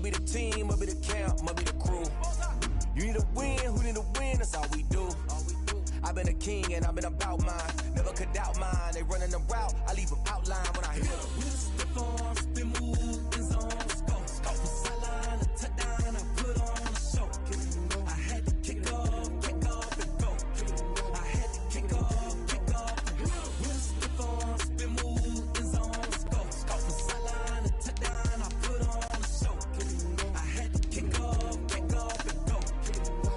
be the team, must be the camp, must be the crew. You need a win, who need a win, that's all we do. I've been a king and I've been about mine. Never could doubt mine. They running the route, I leave them outline when I hit them. We step on, spin move, in zone, scope. From sideline to touchdown, I put on a show. I had to kick off and go. I had to kick off and go. We step on, spin move, in zone, scope. From sideline to touchdown, I put on a show. I had to kick off and go.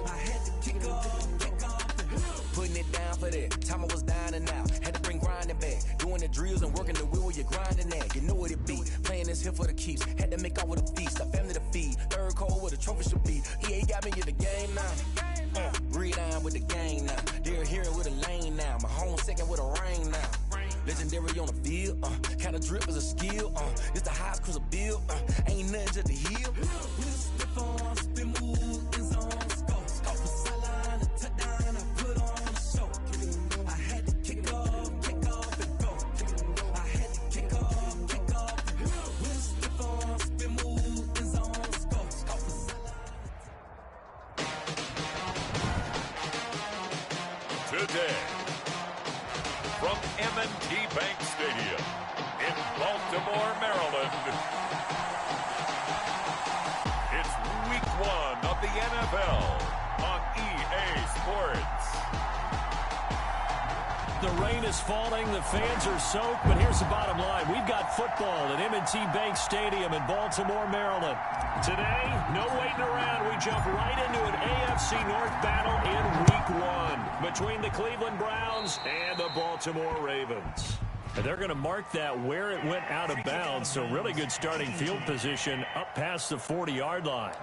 I had to kick off and go. Putting it down for that. Time I was down and out. Had to bring grinding back. Doing the drills and working the wheel where you're grinding at. You know what it be. Playing this here for the keeps. Had to make out with a feast. A family to feed. Third cold where the trophy should be. EA got me in the game now. Breathe on with the game now. They're here with a lane now. My home second with a rain now. Legendary on the field. Kinda drip is a skill. It's the highest cruiser bill. Ain't nothing just the hill. We step on, spin move, in zone, scope. From sideline to touchdown, I put on a show. I had to kick off and go. I had to kick off and go. We step on, spin move, in zone, scope. From sideline. Today, from M&T Bank Stadium in Baltimore, Maryland, it's Week 1 of the NFL on EA Sports. The rain is falling, the fans are soaked, but here's the bottom line. We've got football at M&T Bank Stadium in Baltimore, Maryland. Today, no waiting around. We jump right into an AFC North battle in Week 1 between the Cleveland Browns and the Baltimore Ravens. And they're going to mark that where it went out of bounds, so really good starting field position up past the 40-yard line.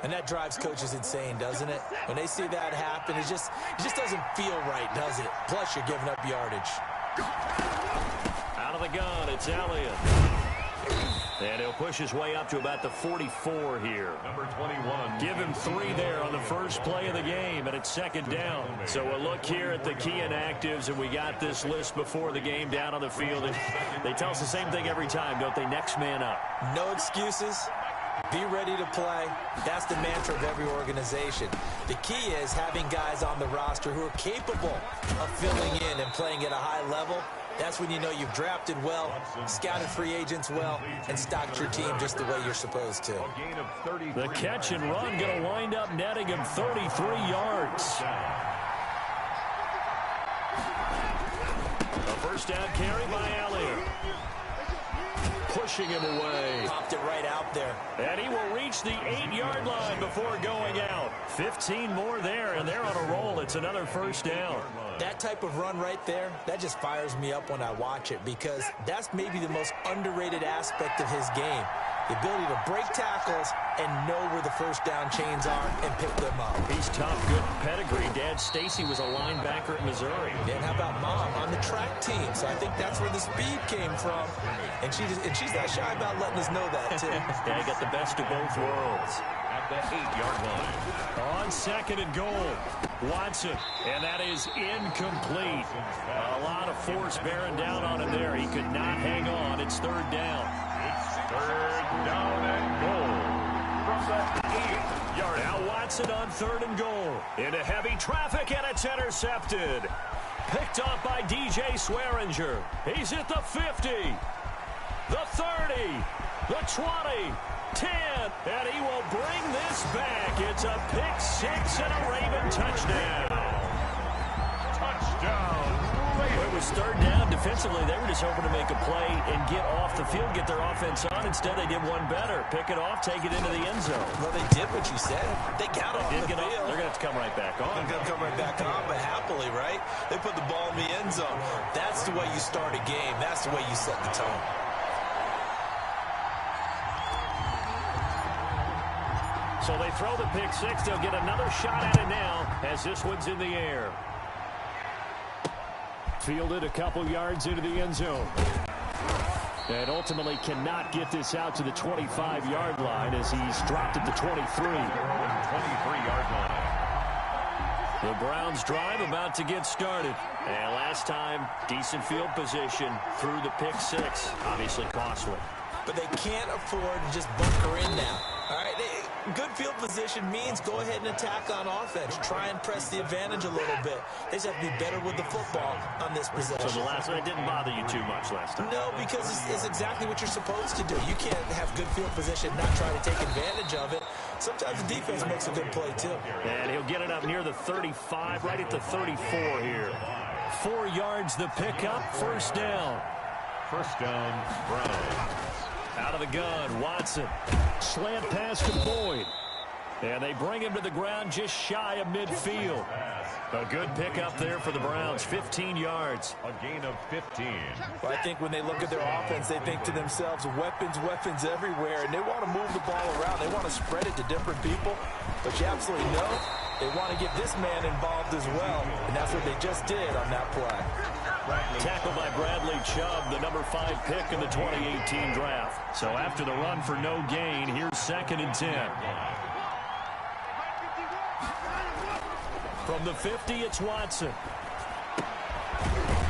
And that drives coaches insane, doesn't it? When they see that happen, it just doesn't feel right, does it? Plus, you're giving up yardage. Out of the gun, it's Elliott. And he'll push his way up to about the 44 here. Number 21. Give him 3 there on the first play of the game, and it's second down. So we'll look here at the key inactives, and we got this list before the game down on the field. And they tell us the same thing every time, don't they? Next man up. No excuses. Be ready to play. That's the mantra of every organization. The key is having guys on the roster who are capable of filling in and playing at a high level. That's when you know you've drafted well, scouted free agents well, and stocked your team just the way you're supposed to. The catch and run going to wind up netting him 33 yards. A first down carry by Elliott. Pushing him away. Popped it right out there. And he will reach the 8-yard line before going out. 15 more there, and they're on a roll. It's another first down. That type of run right there, that just fires me up when I watch it because that's maybe the most underrated aspect of his game. The ability to break tackles and know where the first down chains are and pick them up. He's tough, good pedigree. Dad Stacy was a linebacker at Missouri. And how about Mom on the track team? So I think that's where the speed came from. And she's not shy about letting us know that, too. Yeah, he got the best of both worlds. At the 8-yard line. On second and goal, Watson. And that is incomplete. A lot of force bearing down on him there. He could not hang on. It's third down. Third down and goal from the 8-yard. Now Watson on third and goal. Into heavy traffic, and it's intercepted. Picked off by DJ Swearinger. He's at the 50, the 30, the 20, 10, and he will bring this back. It's a pick six and a Raven touchdown. Touchdown. It was third down. Defensively, they were just hoping to make a play and get off the field, get their offense on. Instead, they did one better. Pick it off, take it into the end zone. Well, they did what you said. They got off the field. They're going to have to come right back on. They're going to come right back on, but happily, right? They put the ball in the end zone. That's the way you start a game. That's the way you set the tone. So they throw the pick six. They'll get another shot at it now as this one's in the air. Fielded a couple yards into the end zone. And ultimately cannot get this out to the 25-yard line as he's dropped at the 23. 23-yard line. The Browns drive about to get started. And last time, decent field position through the pick six. Obviously costly. but they can't afford to just bunker in now. All right, good field position means go ahead and attack on offense. Try and press the advantage a little bit. They just have to be better with the football on this possession. So the last one, it didn't bother you too much last time? No, because it's exactly what you're supposed to do. You can't have good field position, not try to take advantage of it. Sometimes the defense makes a good play, too. And he'll get it up near the 35, right at the 34 here. 4 yards the pickup, first down. First down, Browns. Out of the gun, Watson. Slant pass to Boyd. And they bring him to the ground just shy of midfield. A good pickup there for the Browns, 15 yards. A gain of 15. Well, I think when they look at their offense, they think to themselves, weapons everywhere, and they want to move the ball around. They want to spread it to different people, but you absolutely know they want to get this man involved as well, and that's what they just did on that play. Tackled by Bradley Chubb, the number 5 pick in the 2018 draft. So after the run for no gain, here's 2nd and 10. From the 50, it's Watson.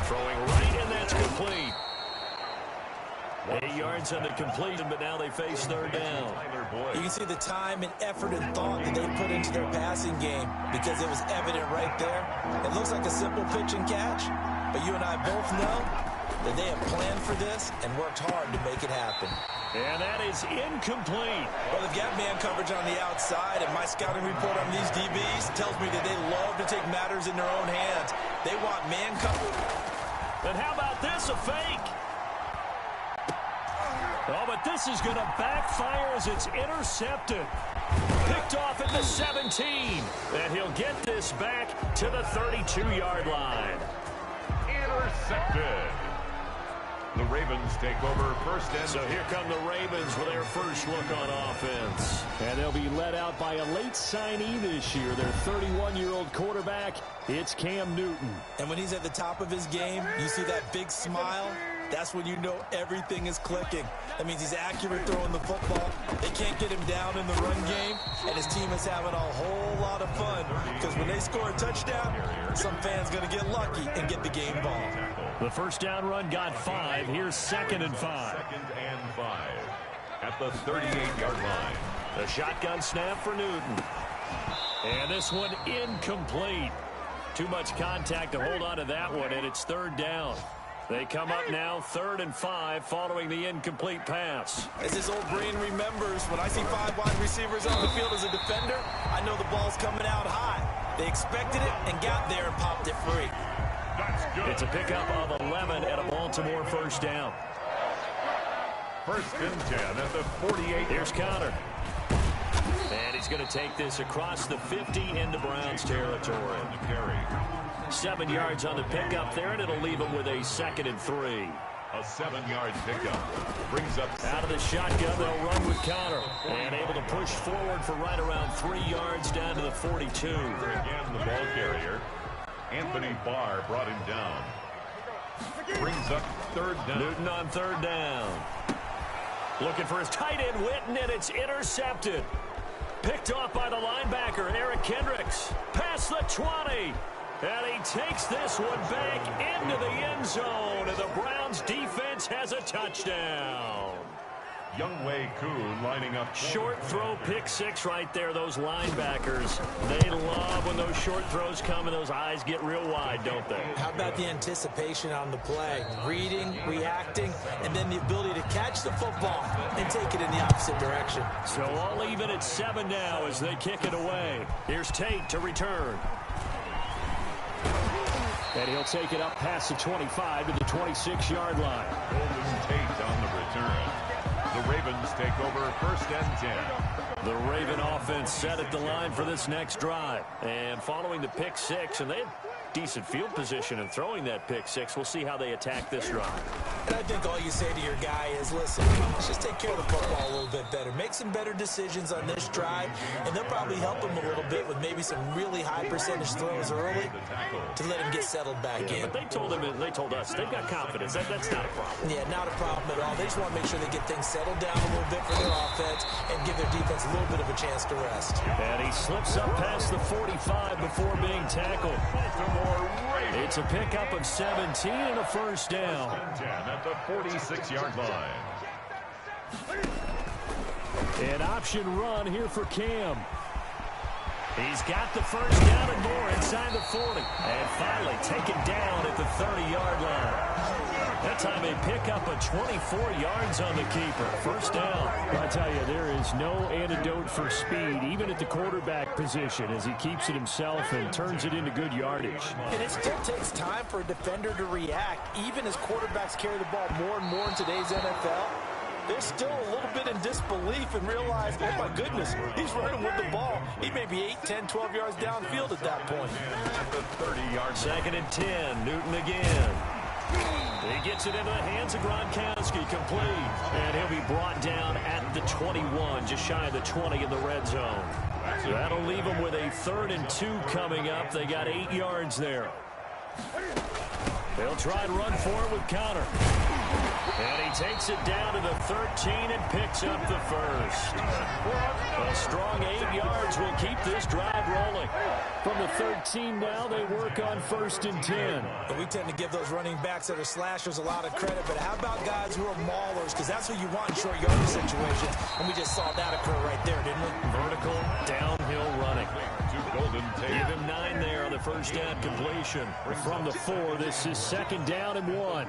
Throwing right, and that's complete. 8 yards on the completion, but now they face third down. You can see the time and effort and thought that they put into their passing game because it was evident right there. It looks like a simple pitch and catch, but you and I both know that they have planned for this and worked hard to make it happen. And that is incomplete. Well, they've got man coverage on the outside, and my scouting report on these DBs tells me that they love to take matters in their own hands. They want man coverage. And how about this, a fake? Oh, but this is going to backfire as it's intercepted. Picked off at the 17. And he'll get this back to the 32-yard line. Intercepted. The Ravens take over first and... So here come the Ravens with their first look on offense. And they'll be led out by a late signee this year, their 31-year-old quarterback. It's Cam Newton. And when he's at the top of his game, you see that big smile. That's when you know everything is clicking. That means he's accurate throwing the football. They can't get him down in the run game, and his team is having a whole lot of fun because when they score a touchdown, some fan's going to get lucky and get the game ball. The first down run got 5. Here's 2nd and 5. 2nd and 5 at the 38-yard line. The shotgun snap for Newton. And this one incomplete. Too much contact to hold on to that one, and it's third down. They come up now 3rd and 5 following the incomplete pass. As his old brain remembers, when I see 5 wide receivers on the field as a defender, I know the ball's coming out high. They expected it and got there and popped it free. That's good. It's a pickup of 11 at a Baltimore first down. First and 10 at the 48. Here's Conner. And he's going to take this across the 50 into Browns territory. 7 yards on the pickup there, and it'll leave him with a 2nd and 3. A 7-yard pickup brings up... Out of the shotgun, they'll run with Conner. And able to push forward for right around 3 yards down to the 42. Again, the ball carrier. Anthony Barr brought him down. Brings up third down. Newton on third down. Looking for his tight end, Witten, and it's intercepted. Picked off by the linebacker, Eric Kendricks. Past the 20. And he takes this one back into the end zone. And the Browns defense has a touchdown. Younghoe Koo lining up. Short throw, pick 6 right there. Those linebackers, they love when those short throws come and those eyes get real wide, don't they? How about the anticipation on the play? Reading, reacting, and then the ability to catch the football and take it in the opposite direction. So all even at 7 now as they kick it away. Here's Tate to return. And he'll take it up past the 25 to the 26-yard line. Golden Tate on the return. The Ravens take over first and 10. The Raven offense set at the line for this next drive. And following the pick 6, and they had decent field position in throwing that pick 6. We'll see how they attack this drive. And I think all you say to your guy is, listen, let's just take care of the football a little bit better. Make some better decisions on this drive, and they'll probably help him a little bit with maybe some really high percentage throws early to let him get settled back in. But they told us they've got confidence. That's not a problem. Yeah, not a problem at all. They just want to make sure they get things settled down a little bit for their offense and give their defense a little bit of a chance to rest. And he slips up past the 45 before being tackled. It's a pickup of 17 and a first down. 10 at the 46-yard line. An option run here for Cam. He's got the first down and more inside the 40. And finally taken down at the 30-yard line. That time they pick up a 24 yards on the keeper. First down. I tell you, there is no antidote for speed, even at the quarterback position, as he keeps it himself and turns it into good yardage. And it still takes time for a defender to react, even as quarterbacks carry the ball more and more in today's NFL. They're still a little bit in disbelief and realize, oh my goodness, he's running with the ball. He may be 8, 10, 12 yards downfield at that point. The 30-yard. 2nd and 10, Newton again. He gets it into the hands of Gronkowski, complete. And he'll be brought down at the 21, just shy of the 20 in the red zone. So that'll leave them with a 3rd and 2 coming up. They got 8 yards there. They'll try and run for it with Conner. And he takes it down to the 13 and picks up the first. A strong 8 yards will keep this drive rolling. From the 13 now, they work on 1st and 10. But we tend to give those running backs that are slashers a lot of credit, but how about guys who are maulers? Because that's who you want in short yardage situations. And we just saw that occur right there, didn't we? Vertical, downhill running. Give him 9 there on the first down completion. From the 4, this is 2nd down and 1.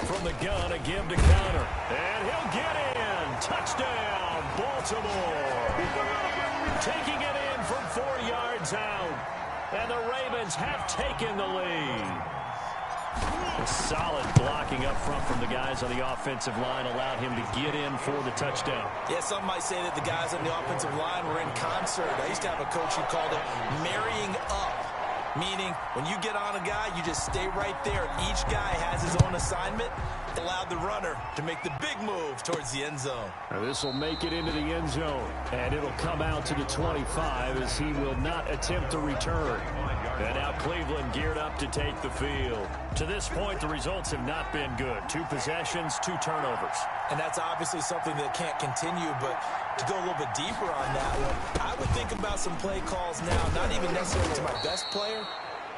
From the gun, a give to Conner. And he'll get in. Touchdown, Baltimore. Taking it in from 4 yards out. And the Ravens have taken the lead. A solid blocking up front from the guys on the offensive line allowed him to get in for the touchdown. Yeah, some might say that the guys on the offensive line were in concert. I used to have a coach who called it marrying up, meaning when you get on a guy, you just stay right there. Each guy has his own assignment. Allowed the runner to make the big move towards the end zone. Now this will make it into the end zone, and it'll come out to the 25 as he will not attempt to return. And now Cleveland geared up to take the field. To this point, the results have not been good. 2 possessions, 2 turnovers. And that's obviously something that can't continue, but to go a little bit deeper on that one, I would think about some play calls now, not even necessarily to my best player,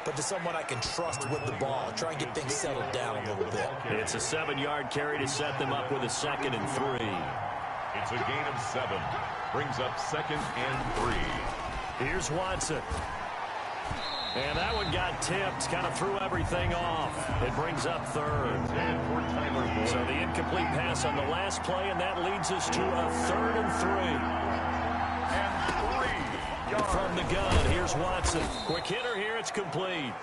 but to someone I can trust with the ball. Try and get things settled down a little bit. It's a 7-yard carry to set them up with a 2nd and 3. It's a gain of 7. Brings up 2nd and 3. Here's Watson. And that one got tipped, kind of threw everything off. It brings up 3rd. And for Tyler Boyd. So the incomplete pass on the last play, and that leads us to a 3rd and 3. From the gun, here's Watson. Quick hitter here, it's complete.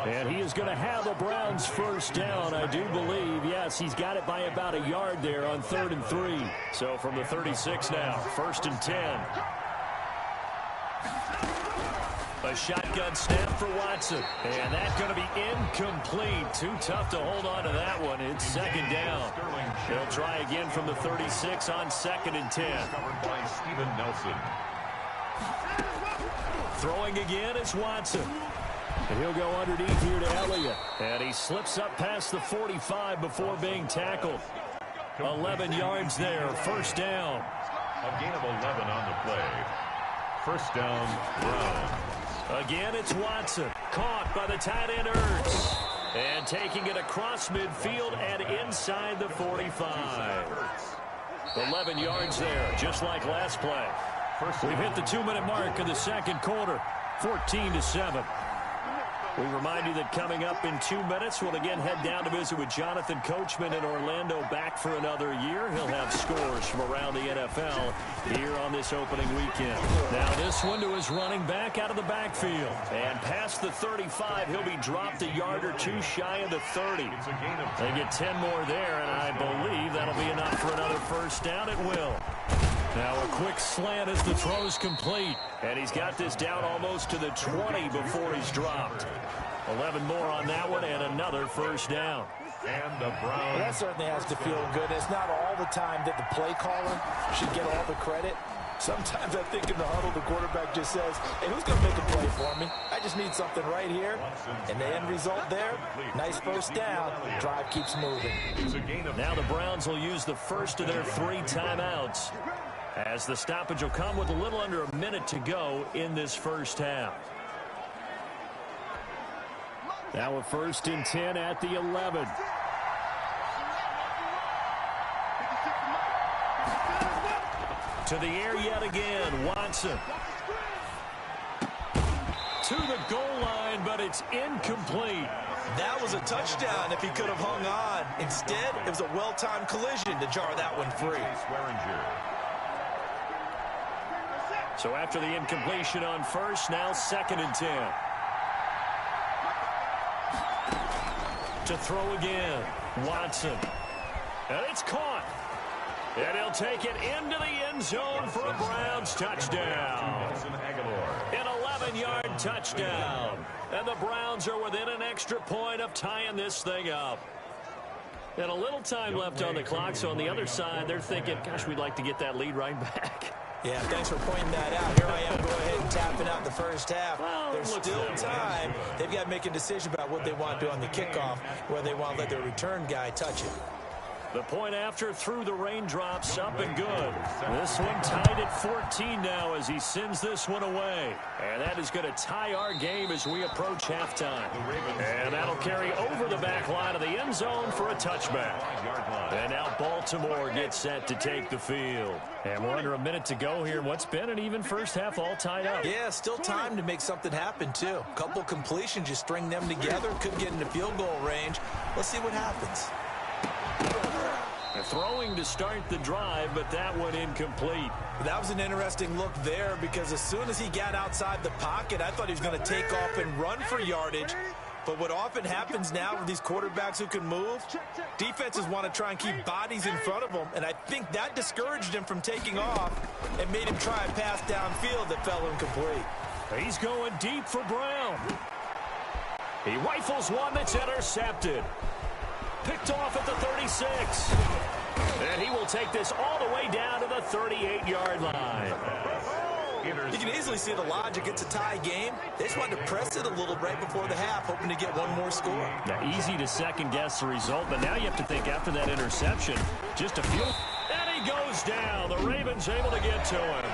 And he is going to have the Browns first down, I do believe. Yes, he's got it by about a yard there on 3rd and 3. So from the 36 now, 1st and 10. A shotgun snap for Watson. And that's going to be incomplete. Too tough to hold on to that one. It's 2nd down. They'll try again from the 36 on 2nd and 10. Covered by Steven Nelson. Throwing again is Watson. And he'll go underneath here to Elliott. And he slips up past the 45 before being tackled. 11 yards there. First down. A gain of 11 on the play. First down, Browns. Again, it's Watson. Caught by the tight end, Ertz. And taking it across midfield and inside the 45. 11 yards there, just like last play. We've hit the 2-minute mark of the 2nd quarter. 14-7. We remind you that coming up in 2 minutes, we'll again head down to visit with Jonathan Coachman in Orlando, back for another year. He'll have scores from around the NFL here on this opening weekend. Now this one to his running back out of the backfield. And past the 35, he'll be dropped a yard or 2 shy of the 30. They get 10 more there, and I believe that'll be enough for another first down. It will. Now a quick slant as the throw's complete. And he's got this down almost to the 20 before he's dropped. 11 more on that one and another first down. And the Browns. Well, that certainly has to feel good. It's not all the time that the play caller should get all the credit. Sometimes I think in the huddle, the quarterback just says, hey, who's going to make a play for me? I just need something right here. And the end result there, nice first down. Drive keeps moving. Now the Browns will use the first of their 3 timeouts, as the stoppage will come with a little under a minute to go in this first half. Now a 1st and 10 at the 11. To the air yet again, Watson. To the goal line, but it's incomplete. That was a touchdown if he could have hung on. Instead, it was a well-timed collision to jar that one free. So after the incompletion on first, now 2nd and 10. To throw again, Watson. And it's caught. And he'll take it into the end zone for a Browns touchdown. An 11-yard touchdown. And the Browns are within an extra point of tying this thing up. And a little time left on the clock, so on the other side, they're thinking, gosh, we'd like to get that lead right back. Yeah, thanks for pointing that out. Here I am, go ahead and tapping out the first half. Well, there's still time. They've got to make a decision about what they want to do on the kickoff, whether they want to let their return guy touch it. The point after through the raindrops, up and good. This one tied at 14 now as he sends this one away. And that is going to tie our game as we approach halftime. And that'll carry over the back line of the end zone for a touchback. And now Baltimore gets set to take the field. And we're under a minute to go here in what's been an even first half, all tied up. Yeah, still time to make something happen, too. A couple completions, just string them together. Could get into field goal range. Let's see what happens. Throwing to start the drive, but that one incomplete. That was an interesting look there because as soon as he got outside the pocket, I thought he was going to take off and run for yardage. But what often happens now with these quarterbacks who can move, defenses want to try and keep bodies in front of them, and I think that discouraged him from taking off and made him try a pass downfield that fell incomplete. He's going deep for Brown. He rifles one that's intercepted. Picked off at the 36. And he will take this all the way down to the 38-yard line. You can easily see the logic. It's a tie game. They just wanted to press it a little right before the half, hoping to get one more score. Now, easy to second-guess the result, but now you have to think after that interception, just a few. And he goes down. The Ravens able to get to him.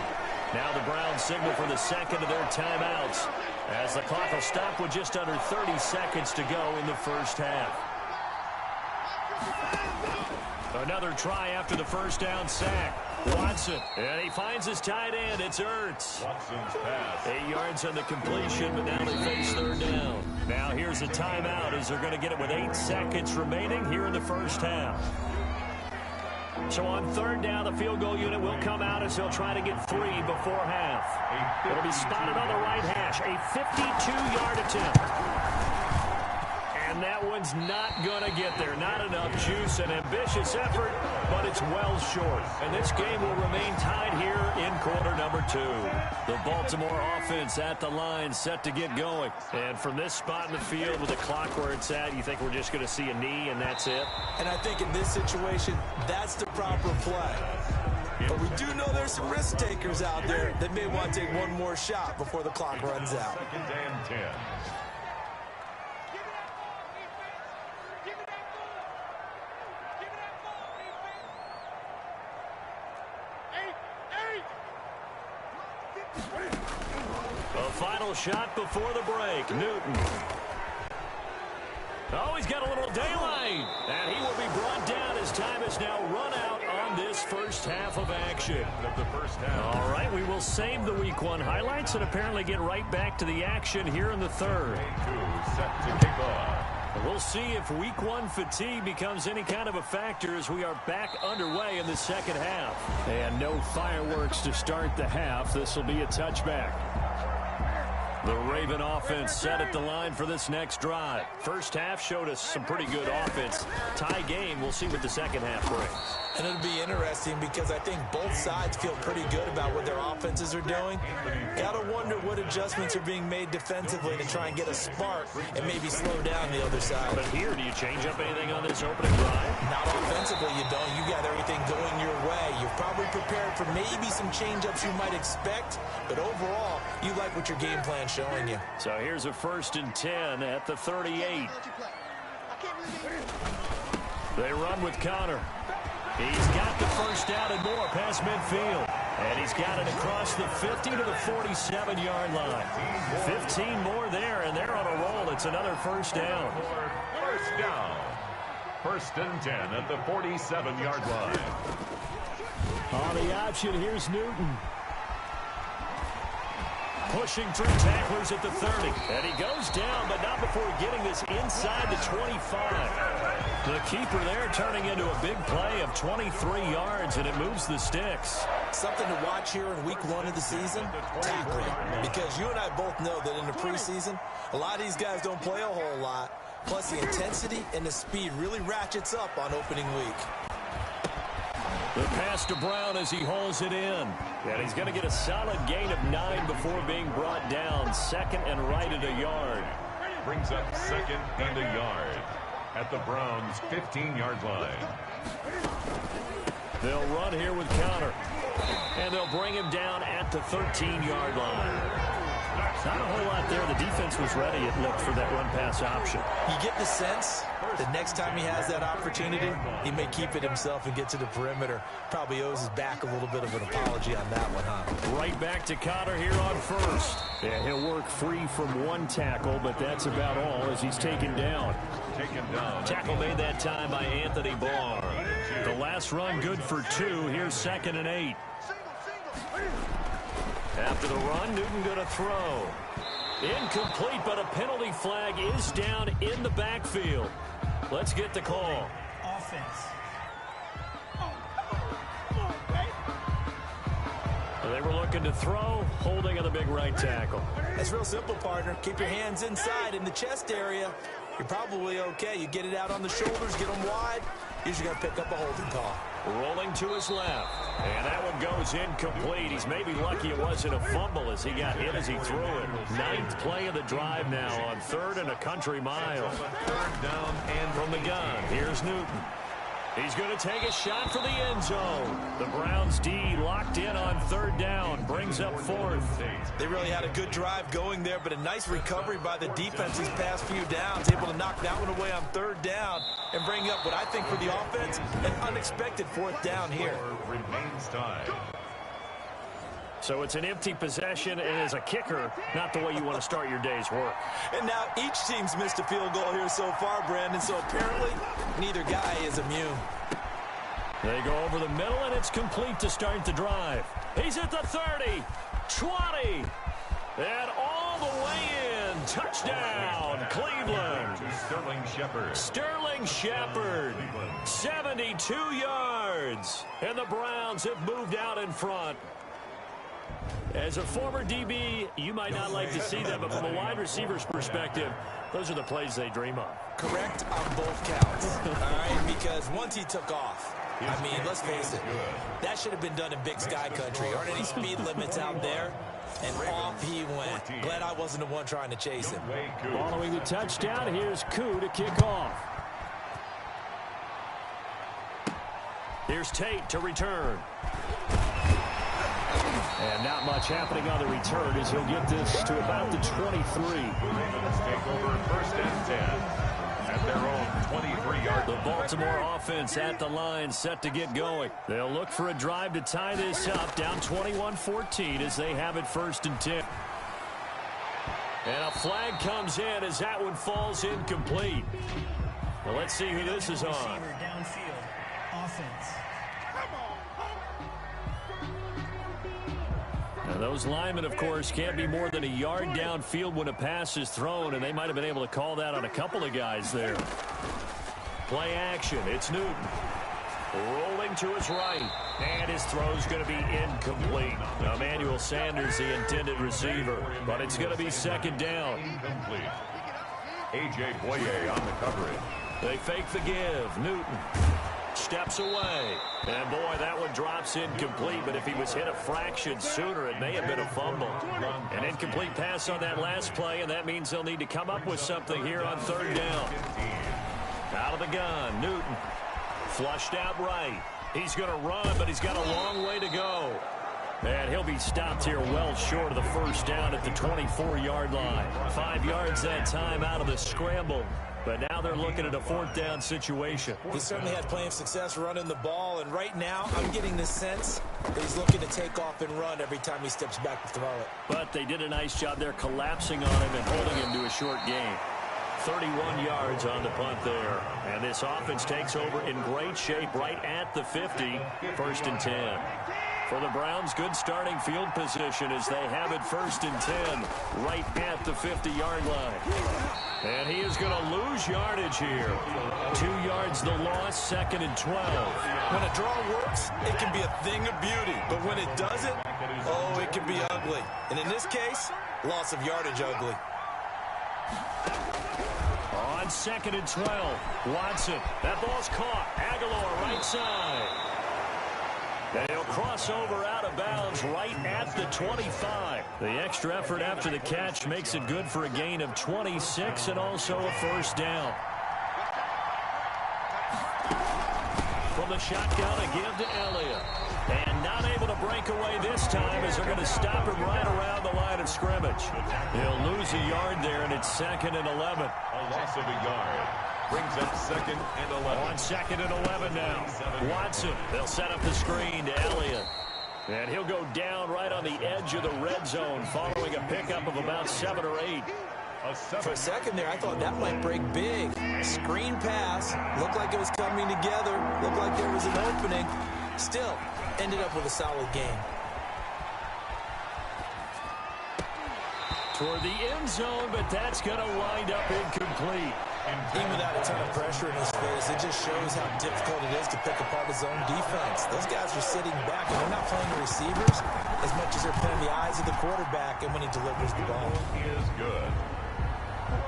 Now the Browns signal for the second of their timeouts as the clock will stop with just under 30 seconds to go in the first half. Another try after the first down sack. Watson, and he finds his tight end. It's Ertz. Watson's pass. 8 yards on the completion, but now they face third down. Now here's a timeout as they're going to get it with 8 seconds remaining here in the first half. So on third down, the field goal unit will come out as they'll try to get 3 before half. It'll be spotted on the right hash. A 52-yard attempt. And that one's not going to get there. Not enough juice, an ambitious effort, but it's well short. And this game will remain tied here in quarter number 2. The Baltimore offense at the line, set to get going. And from this spot in the field with the clock where it's at, you think we're just going to see a knee and that's it? And I think in this situation, that's the proper play. But we do know there's some risk takers out there that may want to take one more shot before the clock runs out. 2nd and 10. A final shot before the break. Newton. Oh, he's got a little daylight. And he will be brought down as time is now run out on this first half of action. All right, we will save the Week 1 highlights and apparently get right back to the action here in the third. Set to kick off. We'll see if Week 1 fatigue becomes any kind of a factor as we are back underway in the second half. And no fireworks to start the half. This will be a touchback. The Raven offense set at the line for this next drive. First half showed us some pretty good offense. Tie game, we'll see what the second half brings. And it'll be interesting because I think both sides feel pretty good about what their offenses are doing. Got to wonder what adjustments are being made defensively to try and get a spark and maybe slow down the other side. But here, do you change up anything on this opening drive? Not offensively, you don't. You got everything going your way. You're probably prepared for maybe some change-ups you might expect, but overall, you like what your game plan's showing you. So here's a 1st and 10 at the 38. They run with Connor. He's got the first down and more past midfield. And he's got it across the 50 to the 47-yard line. 15 more there, and they're on a roll. It's another first down. First down. 1st and 10 at the 47-yard line. On the option, here's Newton. Pushing through tacklers at the 30. And he goes down, but not before getting this inside the 25. The keeper there turning into a big play of 23 yards, and it moves the sticks. Something to watch here in week 1 of the season, tackling. Because you and I both know that in the preseason, a lot of these guys don't play a whole lot. Plus, the intensity and the speed really ratchets up on opening week. The pass to Brown as he hauls it in. And he's going to get a solid gain of 9 before being brought down. Second and right at a yard. Brings up second and a yard at the Browns' 15-yard line. They'll run here with Conner. And they'll bring him down at the 13-yard line. Not a whole lot there. The defense was ready, it looked, for that run-pass option. You get the sense that next time he has that opportunity, he may keep it himself and get to the perimeter. Probably owes his back a little bit of an apology on that one, huh? Right back to Conner here on first. Yeah, he'll work free from one tackle, but that's about all as he's taken down. Tackle made that time by Anthony Barr. The last run good for 2. Here's 2nd and 8. After the run, Newton going to throw. Incomplete, but a penalty flag is down in the backfield. Let's get the call. Offense. They were looking to throw, holding on the big right tackle. It's real simple, partner. Keep your hands inside in the chest area. You're probably okay. You get it out on the shoulders, get them wide. Usually going to pick up a holding call. Rolling to his left. And that one goes incomplete. He's maybe lucky it wasn't a fumble as he got hit as he threw it. 9th play of the drive now on 3rd and a country mile. 3rd down and from the gun. Here's Newton. He's going to take a shot for the end zone. The Browns D locked in on 3rd down. Brings up 4th. They really had a good drive going there, but a nice recovery by the defense these past few downs. Able to knock that one away on 3rd down and bring up what I think for the offense, an unexpected 4th down here. Remains tied. So it's an empty possession, and as a kicker, not the way you want to start your day's work. And now each team's missed a field goal here so far, Brandon, so apparently neither guy is immune. They go over the middle, and it's complete to start the drive. He's at the 30, 20, and all the way in. Touchdown, Cleveland. Sterling Shepard. Sterling Shepard, 72 yards. And the Browns have moved out in front. As a former DB, you might not like to see that, but from a wide receiver's perspective, those are the plays they dream of. Correct on both counts, all right, because once he took off, I mean, let's face it, that should have been done in Big Sky Country. Aren't any speed limits out there? And off he went. Glad I wasn't the one trying to chase him. Following the touchdown, here's Koo to kick off. Here's Tate to return. And not much happening on the return as he'll get this to about the 23. Let's take over 1st and 10 at their own 23-yard line. The Baltimore offense at the line, set to get going. They'll look for a drive to tie this up, down 21-14 as they have it 1st and 10. And a flag comes in as that one falls incomplete. Well, let's see who this is on. Downfield, offense. Now those linemen, of course, can't be more than a yard downfield when a pass is thrown, and they might have been able to call that on a couple of guys there. Play action. It's Newton. Rolling to his right. And his throw's going to be incomplete. Now, Emmanuel Sanders, the intended receiver. But it's going to be 2nd down. Incomplete. A.J. Boye on the coverage. They fake the give. Newton steps away. And, boy, that one drops incomplete. But if he was hit a fraction sooner, it may have been a fumble. An incomplete pass on that last play, and that means they'll need to come up with something here on 3rd down. Out of the gun, Newton. Flushed out right. He's going to run, but he's got a long way to go. And he'll be stopped here well short of the 1st down at the 24-yard line. 5 yards that time out of the scramble. But now they're looking at a 4th down situation. He certainly had plenty of success running the ball, and right now I'm getting the sense that he's looking to take off and run every time he steps back to throw it. But they did a nice job there collapsing on him and holding him to a short gain. 31 yards on the punt there. And this offense takes over in great shape right at the 50, 1st and 10. For the Browns, good starting field position as they have it 1st and 10 right at the 50-yard line. And he is going to lose yardage here. 2 yards the loss, 2nd and 12. When a draw works, it can be a thing of beauty. But when it doesn't, oh, it can be ugly. And in this case, loss of yardage ugly. On 2nd and 12, Watson. That ball's caught. Aguilar right side. They'll cross over out of bounds right at the 25. The extra effort after the catch makes it good for a gain of 26 and also a 1st down. From the shotgun, a give to Elliott. And not able to break away this time as they're going to stop him right around the line of scrimmage. He'll lose a yard there, and it's 2nd and 11. A loss of a yard. Brings up 2nd and 11. On 2nd and 11 now. Watson, they'll set up the screen to Elliott. And he'll go down right on the edge of the red zone following a pickup of about 7 or 8. For a second there, I thought that might break big. Screen pass. Looked like it was coming together. Looked like there was an opening. Still, ended up with a solid game. Toward the end zone, but that's going to wind up incomplete. Even without a ton of pressure in his face, it just shows how difficult it is to pick apart his own defense. Those guys are sitting back, and they're not playing the receivers as much as they're playing the eyes of the quarterback and when he delivers the ball. He is good.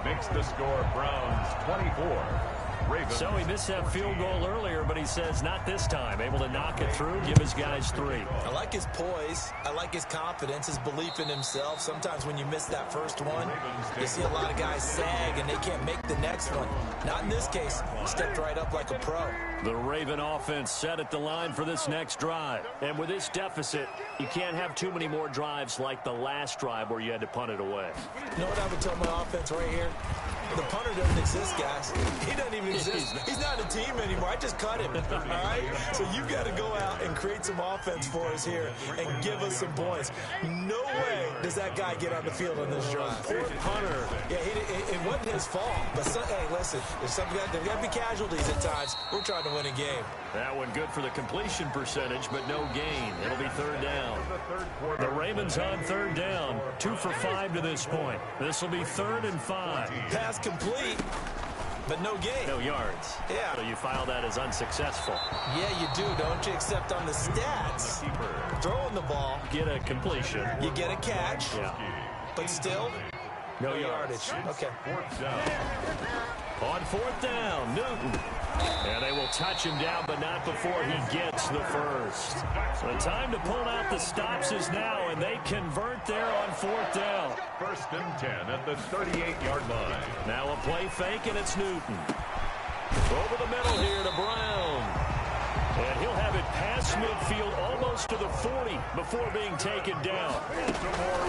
Makes the score Browns 24. Ravens. So he missed that field goal earlier, but he says not this time. Able to knock it through, give his guys 3. I like his poise. I like his confidence, his belief in himself. Sometimes when you miss that first one, you see a lot of guys sag and they can't make the next one. Not in this case. Stepped right up like a pro. The Raven offense set at the line for this next drive. And with this deficit, you can't have too many more drives like the last drive where you had to punt it away. You know what I would tell my offense right here? The punter doesn't exist, guys. He doesn't even exist. He's not a team anymore. I just cut him, all right? So you've got to go out and create some offense for us here and give us some points. No way does that guy get on the field on this drive. Poor punter. Yeah, it wasn't his fault. But, hey, listen, there's got to be casualties at times. We're trying to win a game. That one good for the completion percentage, but no gain. It'll be 3rd down. The Ravens on 3rd down. 2 for 5 to this point. This will be 3rd and 5. Pass complete, but no gain. No yards. Yeah. So you file that as unsuccessful. Yeah, you do, don't you? Except on the stats. Throwing the ball. Get a completion. You get a catch. Yeah. But still, no yardage. Okay. 4th down. On 4th down, Newton. And they will touch him down, but not before he gets the first. So the time to pull out the stops is now, and they convert there on 4th down. 1st and 10 at the 38-yard line. Now a play fake, and it's Newton. Over the middle here to Brown. And he'll have it past midfield almost to the 40 before being taken down.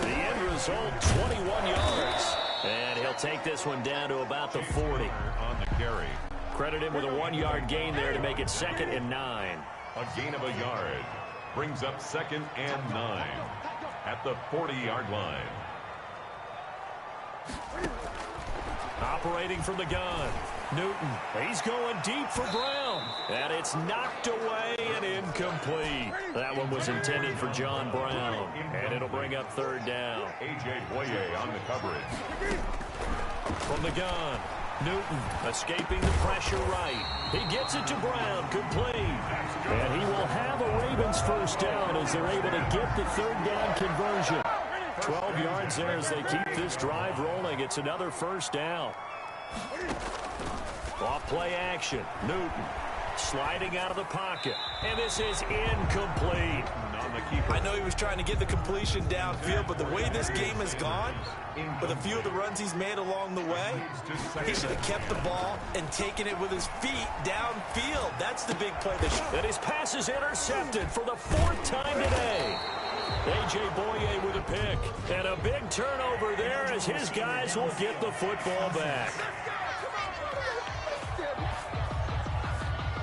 The end result, 21 yards. And he'll take this one down to about the 40. On the carry. Credit him with a 1-yard gain there to make it 2nd and 9. A gain of a yard. Brings up 2nd and 9 at the 40-yard line. Operating from the gun. Newton, he's going deep for Brown. And it's knocked away and incomplete. That one was intended for John Brown. And it'll bring up 3rd down. A.J. Boye on the coverage. From the gun. Newton escaping the pressure right. He gets it to Brown, complete. And he will have a Ravens 1st down as they're able to get the 3rd down conversion. 12 yards there as they keep this drive rolling. It's another 1st down. Off play action. Newton sliding out of the pocket. And this is incomplete. I know he was trying to get the completion downfield, but the way this game has gone, with a few of the runs he's made along the way, he should have kept the ball and taken it with his feet downfield. That's the big play. And his pass is intercepted for the 4th time today. A.J. Boye with a pick. And a big turnover there as his guys will get the football back.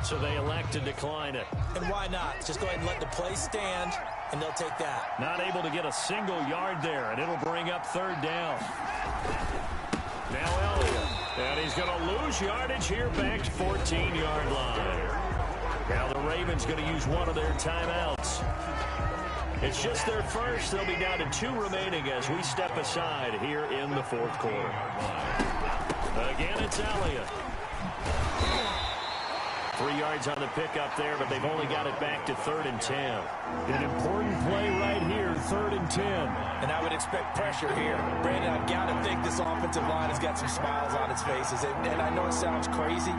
So they elect to decline it. And why not? Just go ahead and let the play stand, and they'll take that. Not able to get a single yard there, and it'll bring up 3rd down. Now Elliott. And he's going to lose yardage here back to 14-yard line. Now the Ravens going to use one of their timeouts. It's just their first. They'll be down to 2 remaining as we step aside here in the fourth quarter. Again, it's Elliott. 3 yards on the pickup there, but they've only got it back to 3rd and 10. An important play right here, 3rd and 10. And I would expect pressure here. Brandon, I've got to think this offensive line has got some smiles on its faces. And I know it sounds crazy,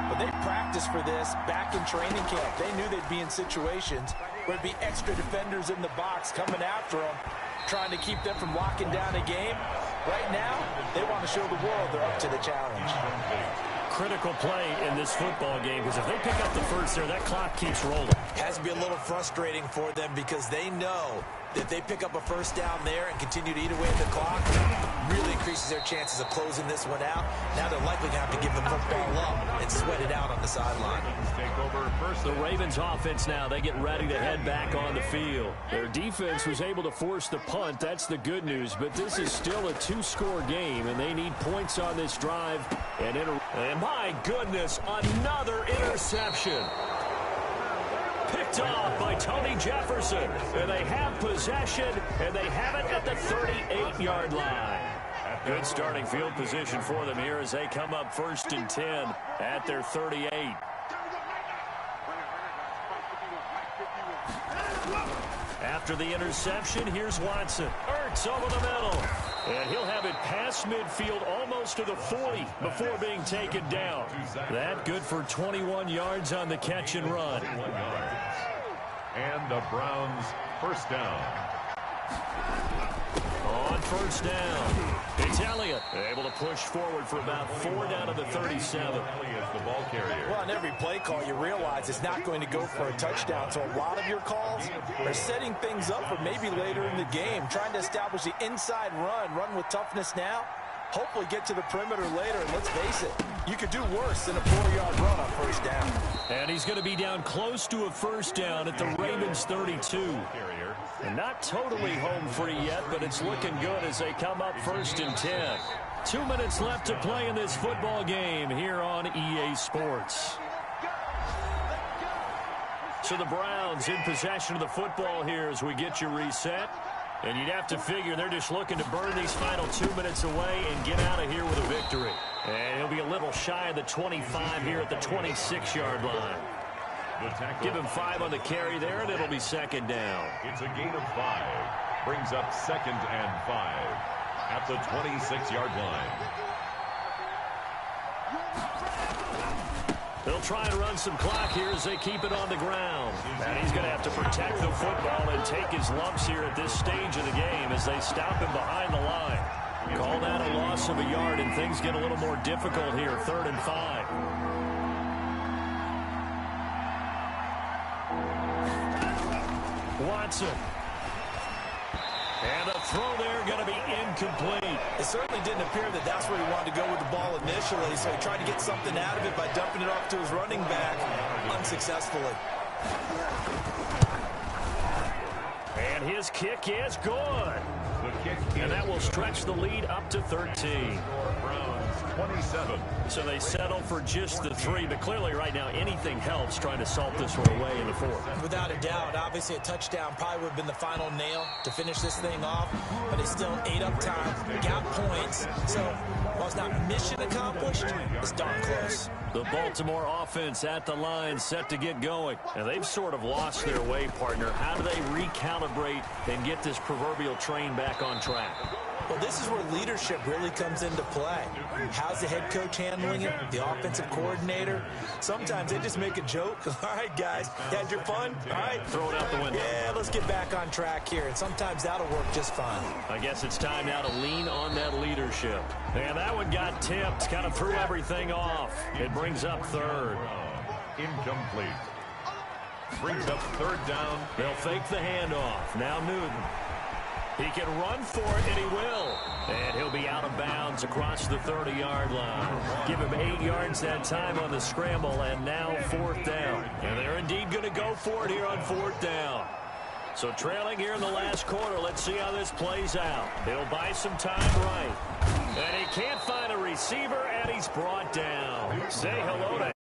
but they practiced for this back in training camp. They knew they'd be in situations where it'd be extra defenders in the box coming after them, trying to keep them from locking down a game. Right now, they want to show the world they're up to the challenge. Critical play in this football game, because if they pick up the first there, that clock keeps rolling. Has to be a little frustrating for them because they know that they pick up a first down there and continue to eat away at the clock, really increases their chances of closing this one out. Now they're likely going to have to give the football up and sweat it out on the sideline. Take over first. The Ravens offense now, they get ready to head back on the field. Their defense was able to force the punt. That's the good news, but this is still a 2-score game, and they need points on this drive. And my goodness, another interception. Picked off by Tony Jefferson. And they have possession, and they have it at the 38-yard line. Good starting field position for them here as they come up 1st and 10 at their 38. After the interception, here's Watson. Ertz over the middle. And he'll have it past midfield almost to the 40 before being taken down. That good for 21 yards on the catch and run. And the Browns first down. On first down, it's Elliott. Able to push forward for about 4 down to the 37. Elliott's the ball carrier. Well, on every play call, you realize it's not going to go for a touchdown. So a lot of your calls are setting things up for maybe later in the game, trying to establish the inside run with toughness now. Hopefully get to the perimeter later, and let's face it, you could do worse than a 4-yard run on first down. And he's going to be down close to a first down at the Ravens 32. And not totally home free yet, but it's looking good as they come up 1st and 10. 2 minutes left to play in this football game here on EA Sports. So the Browns in possession of the football here as we get you reset. And you'd have to figure they're just looking to burn these final 2 minutes away and get out of here with a victory. And he'll be a little shy of the 25 here at the 26-yard line. Give him 5 on the carry there, and it'll be 2nd down. It's a gain of 5. Brings up 2nd and 5 at the 26-yard line. They'll try and run some clock here as they keep it on the ground. And he's going to have to protect the football and take his lumps here at this stage of the game as they stop him behind the line. Call that a loss of a yard, and things get a little more difficult here, 3rd and 5. Watson. And a throw there going to be incomplete. It certainly didn't appear that that's where he wanted to go with the ball initially, so he tried to get something out of it by dumping it off to his running back unsuccessfully. And his kick is good. And that will stretch the lead up to 13. Browns 27. So they settle for just the 3, but clearly right now anything helps trying to salt this one away in the 4th. Without a doubt, obviously a touchdown probably would have been the final nail to finish this thing off, but they still ate up time, got points, so while it's not mission accomplished, it's darn close. The Baltimore offense at the line set to get going. And they've sort of lost their way, partner. How do they recalibrate and get this proverbial train back on track? Well, this is where leadership really comes into play. How's the head coach handling it? The offensive coordinator? Sometimes they just make a joke. All right, guys, you had your fun? All right. Throw it out the window. Yeah, let's get back on track here. And sometimes that'll work just fine. I guess it's time now to lean on that leadership. And that one got tipped, kind of threw everything off. It brings up 3rd. Incomplete. Brings up 3rd down. They'll fake the handoff. Now Newton. He can run for it, and he will. And he'll be out of bounds across the 30-yard line. Give him 8 yards that time on the scramble, and now 4th down. And they're indeed going to go for it here on 4th down. So trailing here in the last quarter, let's see how this plays out. They'll buy some time right. And he can't find a receiver, and he's brought down. Say hello to